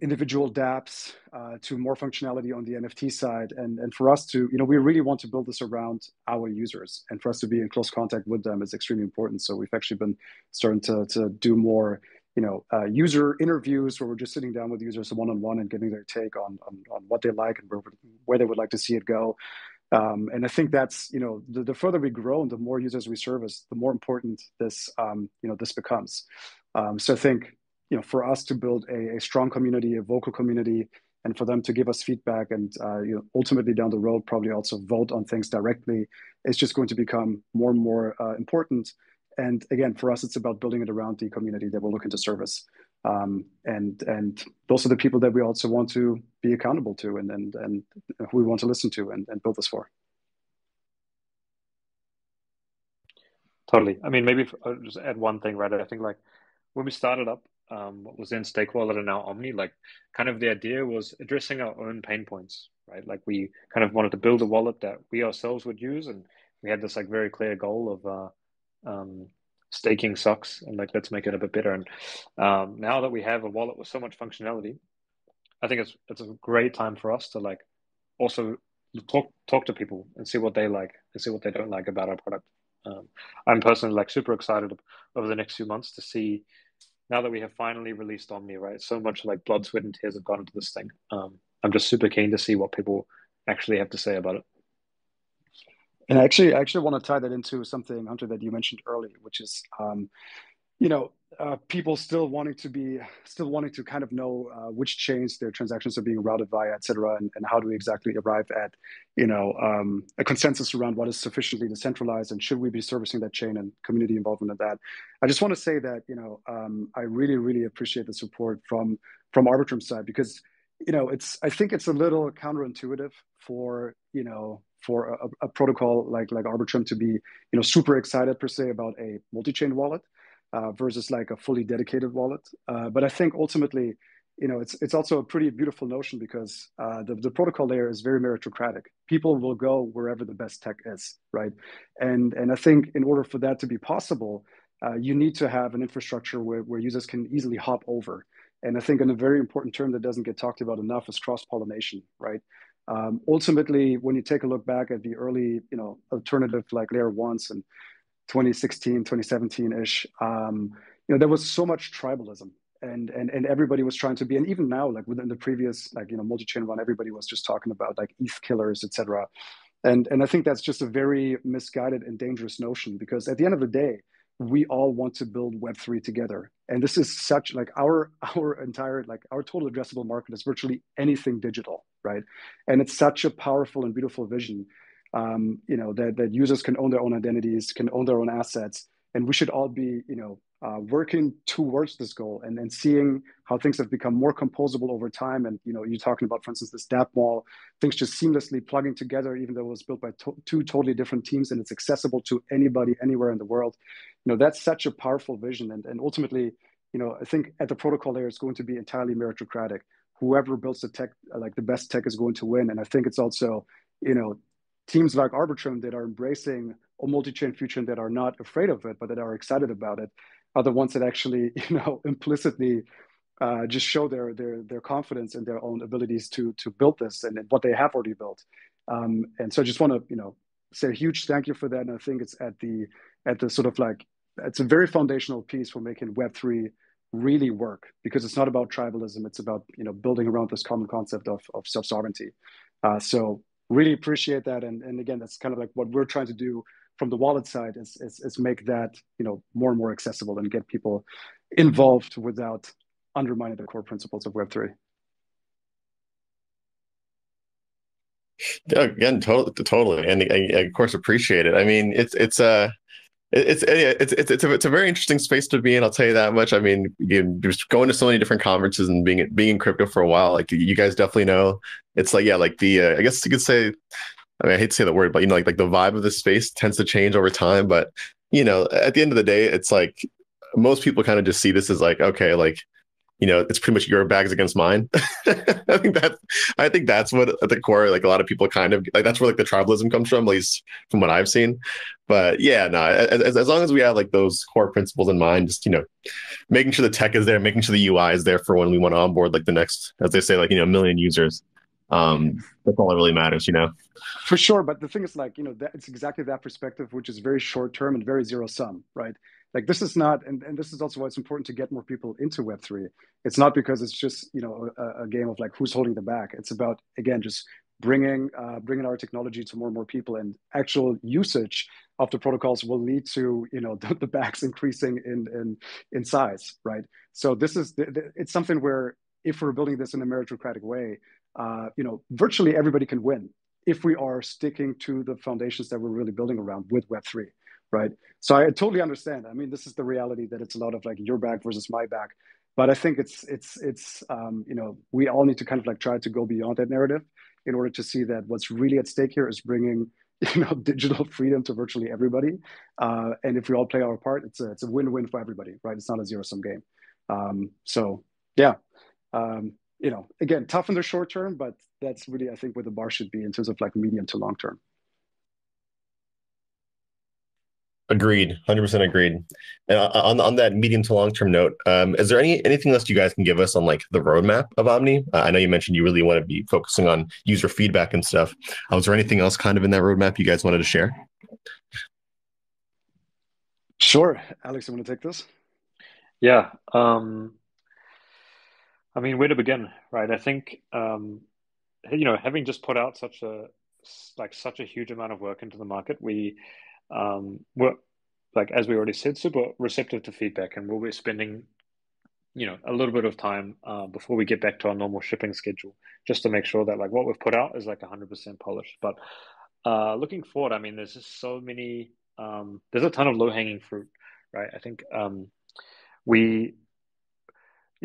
individual dApps to more functionality on the NFT side. And for us to, we really want to build this around our users, and for us to be in close contact with them is extremely important. So we've actually been starting to do more, user interviews where we're just sitting down with users one-on-one and getting their take on what they like and where they would like to see it go. And I think that's, the further we grow and the more users we service, the more important this, this becomes. So I think, for us to build a strong community, a vocal community, and for them to give us feedback and ultimately down the road probably also vote on things directly, is just going to become more and more important. And again, for us, it's about building it around the community that we're looking to service. And those are the people that we also want to be accountable to, and who we want to listen to and build this for. Totally. I mean, maybe I'll just add one thing, right? I think like when we started up, what was then Stake Wallet and now Omni, like kind of the idea was addressing our own pain points, right? Like we kind of wanted to build a wallet that we ourselves would use, and we had this like very clear goal of staking sucks, and like let's make it a bit better. And now that we have a wallet with so much functionality, I think it's a great time for us to like also talk to people and see what they like and see what they don't like about our product. I'm personally like super excited over the next few months to see now that we have finally released Omni, right? So much like blood, sweat, and tears have gone into this thing. I'm just super keen to see what people actually have to say about it. And I actually want to tie that into something, Hunter, that you mentioned earlier, which is, people still wanting to kind of know which chains their transactions are being routed via, et cetera, and how do we exactly arrive at, a consensus around what is sufficiently decentralized and should we be servicing that chain and community involvement in that. I just want to say that, I really, really appreciate the support from Arbitrum's side, because, I think it's a little counterintuitive for, for a protocol like Arbitrum to be, super excited per se about a multi-chain wallet versus like a fully dedicated wallet. But I think ultimately, it's also a pretty beautiful notion because the protocol layer is very meritocratic. People will go wherever the best tech is, right? And I think in order for that to be possible, you need to have an infrastructure where users can easily hop over. And I think in a very important term that doesn't get talked about enough is cross-pollination, right? Ultimately, when you take a look back at the early, alternative like layer ones and 2016, 2017-ish, there was so much tribalism and everybody was trying to be, and even now, like within the previous, like, multi-chain run, everybody was just talking about like ETH killers, etc. And I think that's just a very misguided and dangerous notion, because at the end of the day, we all want to build Web3 together. And this is such like our entire, like our total addressable market is virtually anything digital, right? And it's such a powerful and beautiful vision, that users can own their own identities, can own their own assets. And we should all be, working towards this goal and seeing how things have become more composable over time. And, you're talking about, for instance, this dApp mall, things just seamlessly plugging together, even though it was built by two totally different teams and it's accessible to anybody, anywhere in the world. That's such a powerful vision. And ultimately, I think at the protocol layer, it's going to be entirely meritocratic. Whoever builds the tech, like the best tech is going to win. And I think it's also, teams like Arbitrum that are embracing a multi-chain future and that are not afraid of it, but that are excited about it, are the ones that actually, implicitly just show their confidence in their own abilities to build this and what they have already built. And so I just want to say a huge thank you for that. And I think it's at the sort of like, it's a very foundational piece for making Web3 really work, because it's not about tribalism. It's about building around this common concept of self-sovereignty. So really appreciate that. And again, that's kind of like what we're trying to do from the wallet side is make that more and more accessible and get people involved without undermining the core principles of Web3. Yeah, again, totally, and I, of course appreciate it. I mean, it's a very interesting space to be in. I'll tell you that much. I mean, just going to so many different conferences and being in crypto for a while, like you guys definitely know, it's like yeah, like the I guess you could say. I mean, I hate to say the word, but like the vibe of the space tends to change over time. But at the end of the day, it's like most people kind of just see this as like okay, like it's pretty much your bags against mine. I think that's what at the core, like a lot of people kind of like that's where like the tribalism comes from, at least from what I've seen. But yeah, no, as long as we have like those core principles in mind, just making sure the tech is there, making sure the UI is there for when we want to onboard like the next, as they say, like a million users. That's all that really matters. For sure, but the thing is, like, that it's exactly that perspective, which is very short term and very zero sum, right? Like this is not, and this is also why it's important to get more people into Web3. It's not because it's just a game of like who's holding the bag. It's about again just bringing our technology to more and more people, and actual usage of the protocols will lead to the bags increasing in size, right? So this is it's something where if we're building this in a meritocratic way, virtually everybody can win if we are sticking to the foundations that we're really building around with Web3, right? So I totally understand. I mean, this is the reality that it's a lot of like your back versus my back, but I think it's we all need to kind of like try to go beyond that narrative in order to see that what's really at stake here is bringing digital freedom to virtually everybody, and if we all play our part, it's a win-win for everybody, right? It's not a zero-sum game. So yeah. Again, tough in the short term, but that's really, I think, where the bar should be in terms of like medium to long term. Agreed, 100% agreed. And on that medium to long term note, is there anything else you guys can give us on like the roadmap of Omni? I know you mentioned you really want to be focusing on user feedback and stuff. Was there anything else kind of in that roadmap you guys wanted to share? Sure, Alex, you want to take this? Yeah. I mean, where to begin, right? I think having just put out such a huge amount of work into the market, we were, like as we already said, super receptive to feedback, and we'll be spending a little bit of time before we get back to our normal shipping schedule, just to make sure that like what we've put out is like 100% polished. But looking forward, I mean, there's just so many, there's a ton of low-hanging fruit, right? I think we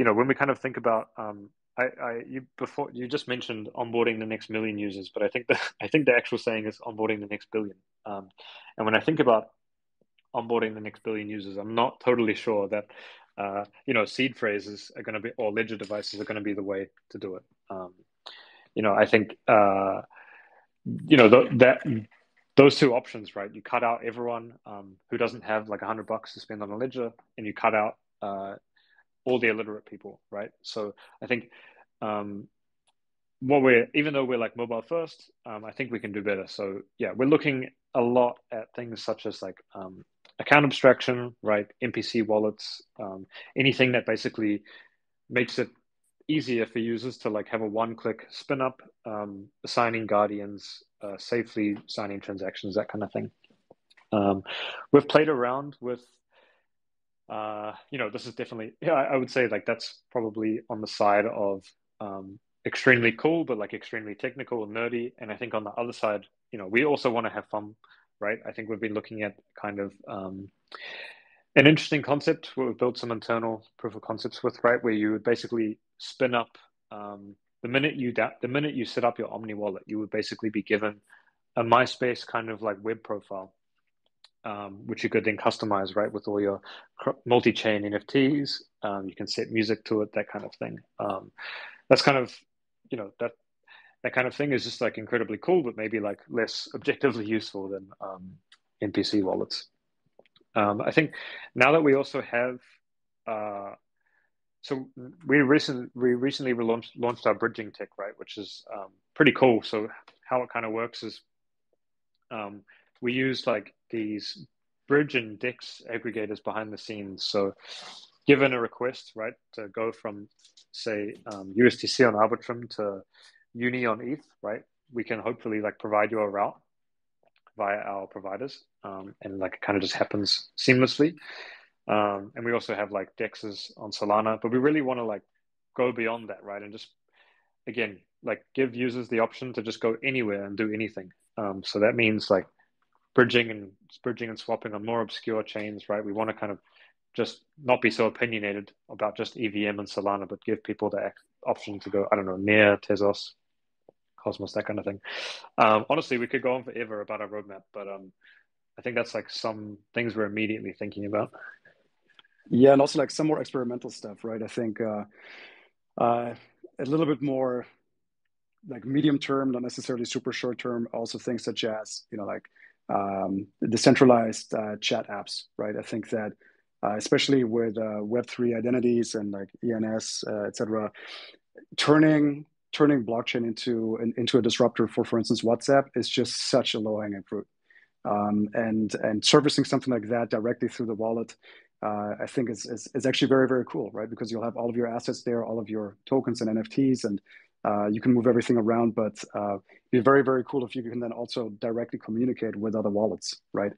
when we kind of think about you just mentioned onboarding the next million users, but I think the actual saying is onboarding the next billion. And when I think about onboarding the next billion users, I'm not totally sure that seed phrases are going to be, or ledger devices are going to be the way to do it. I think that those two options, right? You cut out everyone who doesn't have like $100 to spend on a ledger, and you cut out all the illiterate people, right? So I think even though we're like mobile first, I think we can do better. So yeah, we're looking a lot at things such as like account abstraction, right? MPC wallets, anything that basically makes it easier for users to like have a one-click spin up, assigning guardians, safely signing transactions, that kind of thing. We've played around with this is definitely, yeah, I would say like that's probably on the side of extremely cool, but like extremely technical and nerdy. And I think on the other side, we also want to have fun, right? I think we've been looking at kind of an interesting concept where we've built some internal proof of concepts with, right? Where you would basically spin up the minute you set up your Omni wallet, you would basically be given a MySpace kind of like web profile. Which you could then customize, right, with all your multi-chain NFTs. You can set music to it, that kind of thing. That's kind of, that that kind of thing is just like incredibly cool, but maybe like less objectively useful than NPC wallets. I think now that we also have uh, so we recently launched our bridging tech, right, which is pretty cool. So how it kind of works is um, we use like these bridge and DEX aggregators behind the scenes. So given a request, right, to go from say USDC on Arbitrum to Uni on ETH, right, we can hopefully like provide you a route via our providers, and like it kind of just happens seamlessly. And we also have like dexes on Solana, but we really want to like go beyond that, right? And just again, like give users the option to just go anywhere and do anything. So that means like bridging and swapping on more obscure chains, right? We want to kind of just not be so opinionated about just EVM and Solana, but give people the option to go, I don't know, near Tezos, Cosmos, that kind of thing. Honestly, we could go on forever about our roadmap, but I think that's like some things we're immediately thinking about. Yeah, and also like some more experimental stuff, right? I think a little bit more like medium term, not necessarily super short term. Also things such as like decentralized chat apps, right? I think that especially with Web3 identities and like ENS, etc., turning blockchain into a disruptor for instance, WhatsApp is just such a low hanging fruit. And servicing something like that directly through the wallet, I think is actually very, very cool, right? Because you'll have all of your assets there, all of your tokens and NFTs, and you can move everything around. But it'd be very, very cool if you can then also directly communicate with other wallets, right?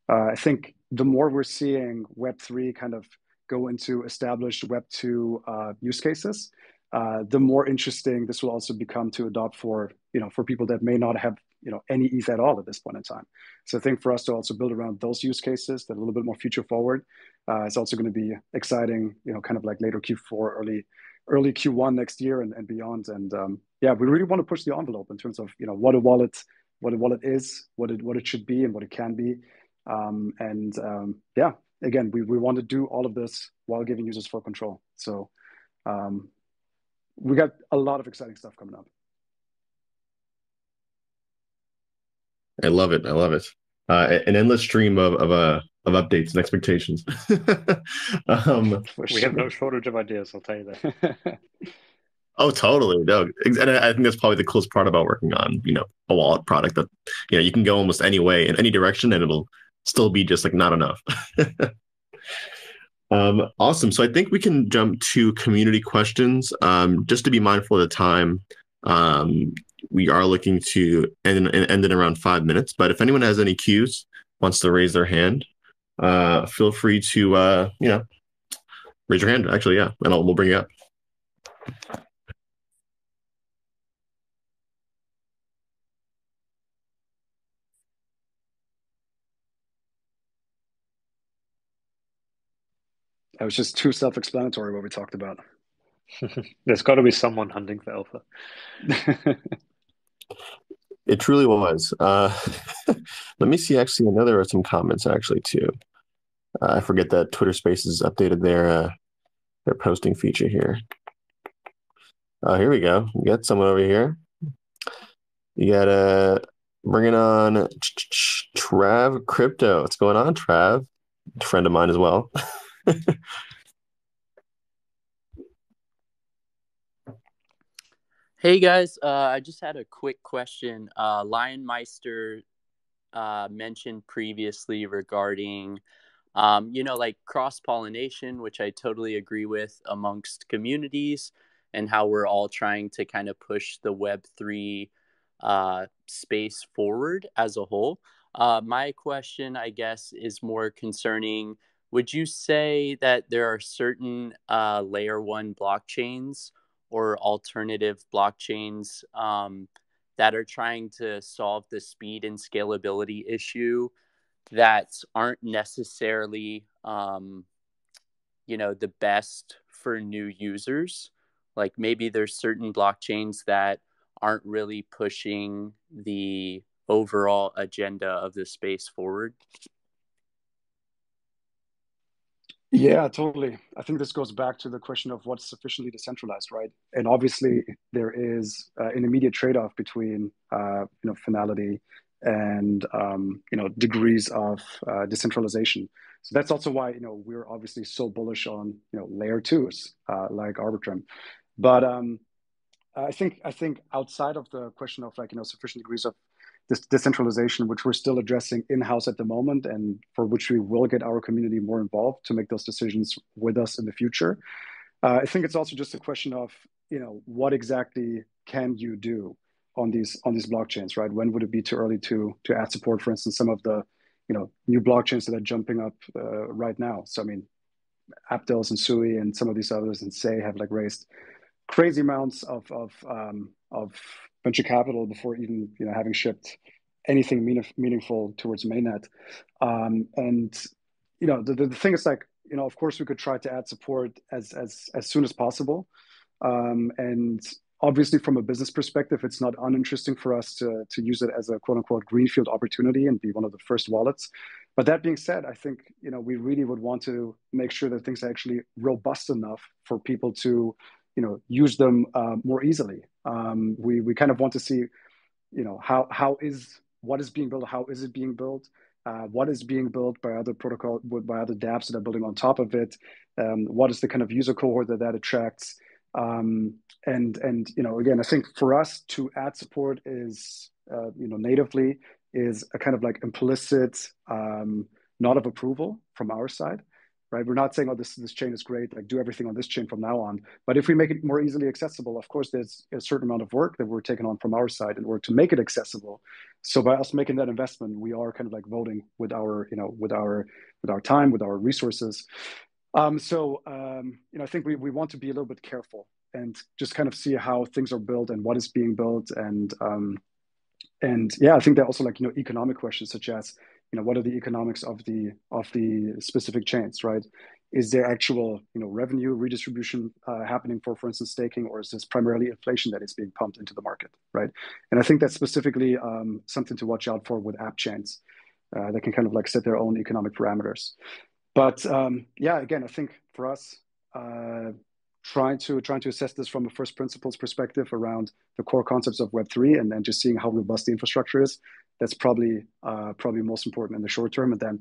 I think the more we're seeing Web3 kind of go into established Web2 use cases, the more interesting this will also become to adopt for for people that may not have any ETH at all at this point in time. So I think for us to also build around those use cases that are a little bit more future forward, it's also going to be exciting. Kind of like later Q4, early Q1 next year and beyond. And yeah, we really want to push the envelope in terms of what a wallet is, what it should be, and what it can be. Yeah, again, we want to do all of this while giving users full control. So we got a lot of exciting stuff coming up. I love it. I love it. An endless stream of updates and expectations. For We have sure. no shortage of ideas, I'll tell you that. Oh, totally. No, and I think that's probably the coolest part about working on, a wallet product that, you can go almost any way in any direction and it'll still be just like not enough. Awesome. So I think we can jump to community questions. Just to be mindful of the time, we are looking to end in around 5 minutes. But if anyone has any cues, wants to raise their hand, feel free to, raise your hand. Actually, yeah, and we'll bring you up. It was just too self-explanatory what we talked about. There's got to be someone hunting for alpha. It truly was. Let me see. Actually, I know there are some comments actually too. I forget that Twitter Spaces updated their posting feature here. Oh, here we go. We got someone over here. You got bringing on Trav Crypto. What's going on, Trav? A friend of mine as well. Hey guys, I just had a quick question. Lionmeister mentioned previously regarding, like cross-pollination, which I totally agree with amongst communities, and how we're all trying to kind of push the Web3 space forward as a whole. My question, I guess, is more concerning, would you say that there are certain layer one blockchains or alternative blockchains that are trying to solve the speed and scalability issue that aren't necessarily, the best for new users? Like maybe there's certain blockchains that aren't really pushing the overall agenda of the space forward. Yeah, totally. I think this goes back to the question of what's sufficiently decentralized, right? And obviously, there is an immediate trade-off between finality and degrees of decentralization. So that's also why we're obviously so bullish on layer twos like Arbitrum. But I think outside of the question of sufficient degrees of this decentralization, which we're still addressing in-house at the moment, and for which we will get our community more involved to make those decisions with us in the future. I think it's also just a question of what exactly can you do on these blockchains, right? When would it be too early to add support? For instance, some of the new blockchains that are jumping up right now. So I mean, Aptos and Sui and some of these others and Say have like raised crazy amounts of venture capital before even having shipped anything meaningful towards mainnet. And the thing is like of course we could try to add support as soon as possible. And obviously from a business perspective, it's not uninteresting for us to use it as a quote unquote greenfield opportunity and be one of the first wallets. But that being said, I think we really would want to make sure that things are actually robust enough for people to use them more easily. We kind of want to see how is what is being built, how is it being built, what is being built by other protocol by other dApps that are building on top of it, what is the kind of user cohort that attracts, and again, I think for us to add support is natively is a kind of like implicit nod of approval from our side, right? We're not saying, oh, this chain is great, like do everything on this chain from now on. But if we make it more easily accessible, of course, there's a certain amount of work that we're taking on from our side in order to make it accessible. So by us making that investment, we are kind of like voting with our time, with our resources. I think we want to be a little bit careful and just kind of see how things are built and what is being built. And yeah, I think there are also like economic questions such as what are the economics of the specific chains, right? Is there actual revenue redistribution happening for instance staking, or is this primarily inflation that is being pumped into the market, right? And I think that's specifically something to watch out for with app chains that can kind of like set their own economic parameters. But yeah, again, I think for us, trying to assess this from a first principles perspective around the core concepts of Web3, and then just seeing how robust the infrastructure is. That's probably most important in the short term. And then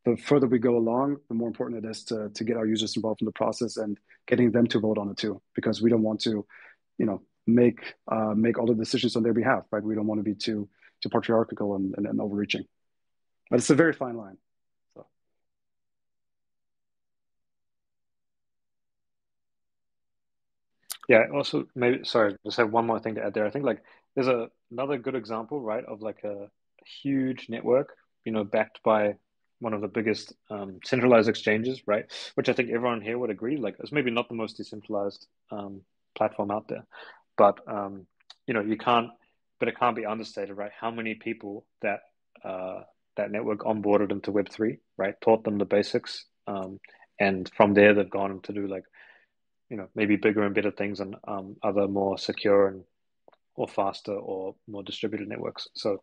the further we go along, the more important it is to get our users involved in the process and getting them to vote on it too, because we don't want to, make all the decisions on their behalf, right? We don't want to be too patriarchal and overreaching. But it's a very fine line. So. Yeah, also maybe sorry, just have one more thing to add there. I think like there's another good example, right, of like a huge network, backed by one of the biggest centralized exchanges, right? Which I think everyone here would agree, like it's maybe not the most decentralized platform out there, but you can't, but it can't be understated, right? How many people that network onboarded into Web3, right? Taught them the basics, and from there they've gone on to do like maybe bigger and better things on other more secure and or faster or more distributed networks. So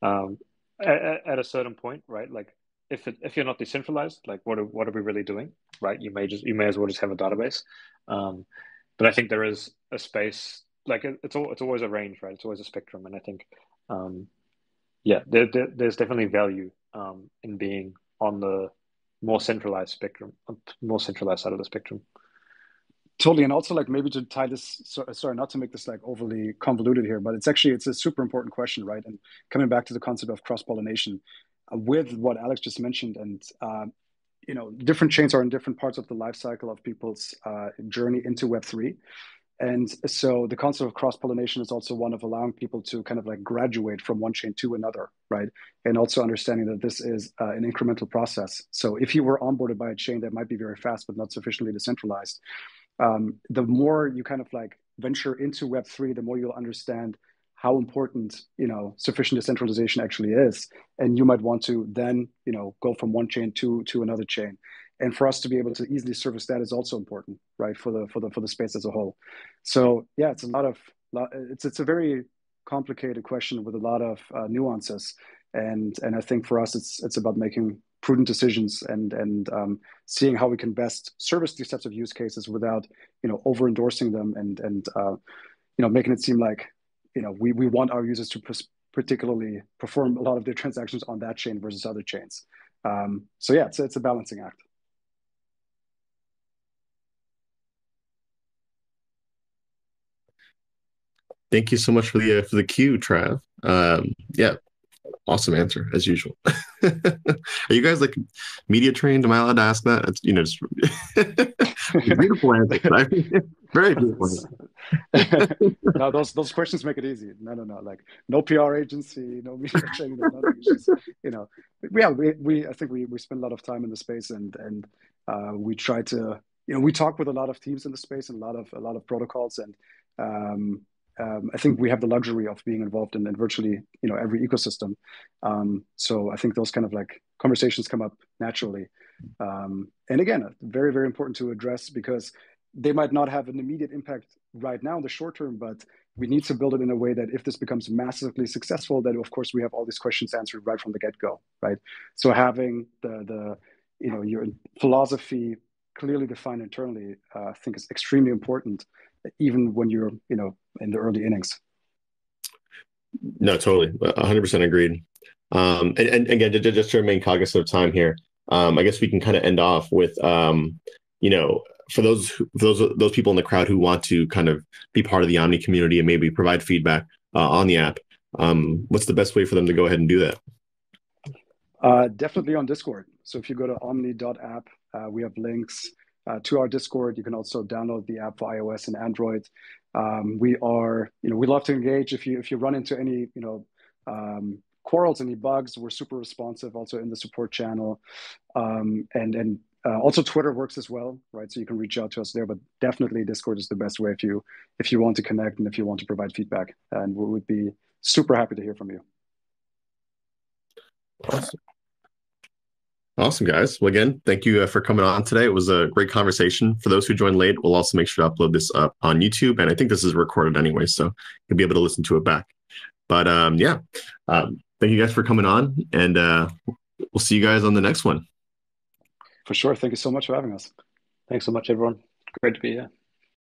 at a certain point, right? Like if you're not decentralized, like what are we really doing, right? You may as well just have a database. But I think there is a space, like it's always a range, right? It's always a spectrum, and I think yeah, there's definitely value in being on the more centralized spectrum, more centralized side of the spectrum. Totally. And also like maybe to tie this, sorry, not to make this like overly convoluted here, but it's a super important question, right? And coming back to the concept of cross-pollination with what Alex just mentioned, and different chains are in different parts of the life cycle of people's journey into Web3. And so the concept of cross-pollination is also one of allowing people to kind of like graduate from one chain to another, right? And also understanding that this is an incremental process. So if you were onboarded by a chain that might be very fast but not sufficiently decentralized, the more you kind of like venture into Web3, the more you'll understand how important sufficient decentralization actually is, and you might want to then go from one chain to another chain. And for us to be able to easily service that is also important, right, for the space as a whole. So yeah, it's a very complicated question with a lot of nuances, and I think for us it's about making prudent decisions and seeing how we can best service these types of use cases without over endorsing them and making it seem like we want our users to particularly perform a lot of their transactions on that chain versus other chains. So yeah, it's a balancing act. Thank you so much for the cue, Trav. Yeah, awesome answer as usual. Are you guys like media trained? Am I allowed to ask that? It's, just beautiful answer. Very beautiful. No, those questions make it easy. No, like no PR agency, no media training, no nothing. It's just, yeah, I think we spend a lot of time in the space and we try to, we talk with a lot of teams in the space and a lot of protocols and I think we have the luxury of being involved in virtually every ecosystem. So I think those kind of like conversations come up naturally. And again, very, very important to address because they might not have an immediate impact right now in the short term, but we need to build it in a way that if this becomes massively successful, then of course we have all these questions answered right from the get-go, right? So having the your philosophy clearly defined internally, I think is extremely important, even when you're in the early innings. No, totally, 100% agreed. And again, just to remain cognizant of time here, I guess we can kind of end off with for those people in the crowd who want to kind of be part of the Omni community and maybe provide feedback on the app, what's the best way for them to go ahead and do that? Definitely on Discord. So if you go to omni.app, we have links to our Discord. You can also download the app for iOS and Android. We love to engage. If you run into any quarrels, any bugs, we're super responsive also in the support channel. And also Twitter works as well, right? So you can reach out to us there, but definitely Discord is the best way if you want to connect and if you want to provide feedback. And we would be super happy to hear from you. Awesome, guys. Well, again, thank you for coming on today. It was a great conversation. For those who joined late, we'll also make sure to upload this up on YouTube. And I think this is recorded anyway, so you'll be able to listen to it back. But thank you guys for coming on, and we'll see you guys on the next one. For sure. Thank you so much for having us. Thanks so much, everyone. Great to be here.